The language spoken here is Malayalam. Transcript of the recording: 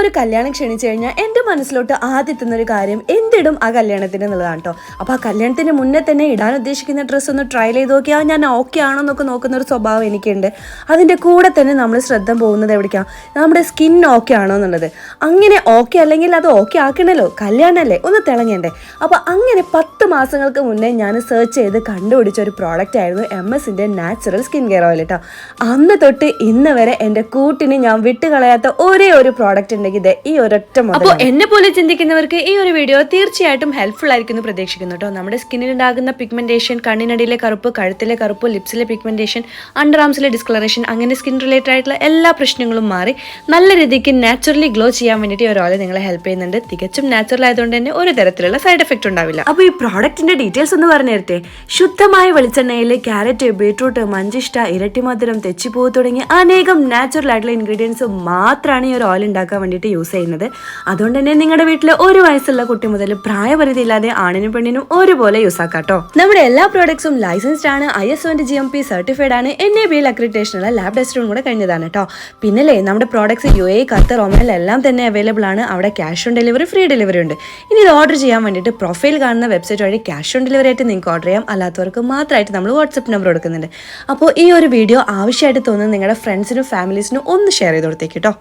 ഒരു കല്യാണം ക്ഷണിച്ചു കഴിഞ്ഞാൽ എൻ്റെ മനസ്സിലോട്ട് ആദ്യത്തുന്ന ഒരു കാര്യം എന്തിടും ആ കല്യാണത്തിന് എന്നുള്ളതാണ് കേട്ടോ. അപ്പോൾ ആ കല്യാണത്തിന് മുന്നേ തന്നെ ഇടാൻ ഉദ്ദേശിക്കുന്ന ഡ്രസ്സ് ഒന്ന് ട്രയൽ ചെയ്ത് നോക്കിയാൽ ഞാൻ ഓക്കെ ആണോ എന്നൊക്കെ നോക്കുന്ന ഒരു സ്വഭാവം എനിക്കുണ്ട്. അതിൻ്റെ കൂടെ തന്നെ നമ്മൾ ശ്രദ്ധ പോകുന്നത് എവിടേക്കാണ്, നമ്മുടെ സ്കിൻ ഓക്കെ ആണോ എന്നുള്ളത്. അങ്ങനെ ഓക്കെ അല്ലെങ്കിൽ അത് ഓക്കെ ആക്കണല്ലോ, കല്യാണമല്ലേ, ഒന്ന് തിളങ്ങണ്ടേ. അപ്പോൾ അങ്ങനെ 10 മാസങ്ങൾക്ക് മുന്നേ ഞാൻ സെർച്ച് ചെയ്ത് കണ്ടുപിടിച്ച ഒരു പ്രോഡക്റ്റ് ആയിരുന്നു MS-ന്റെ നാച്ചുറൽ സ്കിൻ കെയർ ഓയിൽ കേട്ടോ. അന്ന് തൊട്ട് ഇന്ന് വരെ എൻ്റെ കൂട്ടിന് ഞാൻ വിട്ടുകളയാത്ത ഒരേ ഒരു പ്രോഡക്റ്റ് ഉണ്ടെങ്കിൽ ഈ ഒരൊറ്റ മുതൽ. അപ്പോൾ എന്നെ പോലെ ചിന്തിക്കുന്നവർക്ക് ഈ ഒരു വീഡിയോ തീർച്ചയായിട്ടും ഹെൽപ്ഫുൾ ആയിരിക്കും പ്രതീക്ഷിക്കുന്നു കേട്ടോ. നമ്മുടെ സ്കിന്നിൽ ഉണ്ടാകുന്ന പിഗ്മെന്റേഷൻ, കണ്ണിനടിയിലെ കറുപ്പ്, കഴുത്തിലെ കറുപ്പ്, ലിപ്സിലെ പിഗ്മെന്റേഷൻ, അണ്ടർ ആംസിലെ ഡിസ്കളറേഷൻ, അങ്ങനെ സ്കിൻ റിലേറ്റഡ് ആയിട്ടുള്ള എല്ലാ പ്രശ്നങ്ങളും മാറി നല്ല രീതിക്ക് നാച്ചുറലി ഗ്ലോ ചെയ്യാൻ വേണ്ടിയിട്ട് ഈ ഓയിൽ നിങ്ങളെ ഹെൽപ്പ് ചെയ്യുന്നുണ്ട്. തികച്ചും നാച്ചുറൽ ആയതുകൊണ്ട് തന്നെ ഒരു തരത്തിലുള്ള സൈഡ് എഫക്റ്റ് ഉണ്ടാവില്ല. അപ്പോൾ ഈ പ്രോഡക്റ്റിന്റെ ഡീറ്റെയിൽസ് ഒന്ന് പറഞ്ഞു തരട്ടെ. ശുദ്ധമായ വെളിച്ചെണ്ണയിൽ ക്യാരറ്റ്, ബീട്രൂട്ട്, മഞ്ചിഷ്ട, ഇരട്ടിമധുരം, തെച്ചിപ്പൂ തുടങ്ങിയ അനേകം നാച്ചുറൽ ആയിട്ടുള്ള ഇൻഗ്രീഡിയൻസ് മാത്രമാണ് ഈ ഒരു ഓയിൽ ഉണ്ടാക്കാൻ വേണ്ടിയിട്ട് യൂസ് ചെയ്യുന്നത്. അതുകൊണ്ട് തന്നെ നിങ്ങളുടെ വീട്ടിൽ ഒരു വയസ്സുള്ള കുട്ടി മുതൽ പ്രായപരിധി ഇല്ലാതെ ആണിനും പെണ്ണിനും ഒരുപോലെ യൂസ് ആക്കാം കേട്ടോ. നമ്മുടെ എല്ലാ പ്രോഡക്ട്സും ലൈസൻസ്ഡ് ആണ്, ISO and GMP സർട്ടിഫൈഡ് ആണ്, NABL അക്രഡിറ്റേഷനുള്ള ലാബ് ടെസ്റ്റും കൂടെ കഴിഞ്ഞതാണ് കേട്ടോ. പിന്നല്ലേ നമ്മുടെ പ്രോഡക്ട്സ് UAE, ഖത്തർ, ഒമാൻ എല്ലാം തന്നെ അവൈലബിൾ ആണ്. അവിടെ cash on delivery, free delivery ഉണ്ട്. ഇനി ഇത് ഓർഡർ ചെയ്യാൻ വേണ്ടിയിട്ട് പ്രൊഫൈൽ കാണുന്ന വെബ്സൈറ്റ് വഴി ക്യാഷ് ഓൺ ഡെലിവറി ആയിട്ട് നിങ്ങൾക്ക് ഓർഡർ ചെയ്യാം. അല്ലാത്തവർക്ക് മാത്രമായിട്ട് നമ്മൾ വാട്സപ്പ് നമ്പർ കൊടുക്കുന്നുണ്ട്. അപ്പോൾ ഈ ഒരു വീഡിയോ ആവശ്യമായിട്ട് തോന്നുന്ന നിങ്ങളുടെ ഫ്രണ്ട്സിനും ഫാമിലീസിനും ഒന്ന് ഷെയർ ചെയ്ത് കൊടുത്തേക്ക് കേട്ടോ.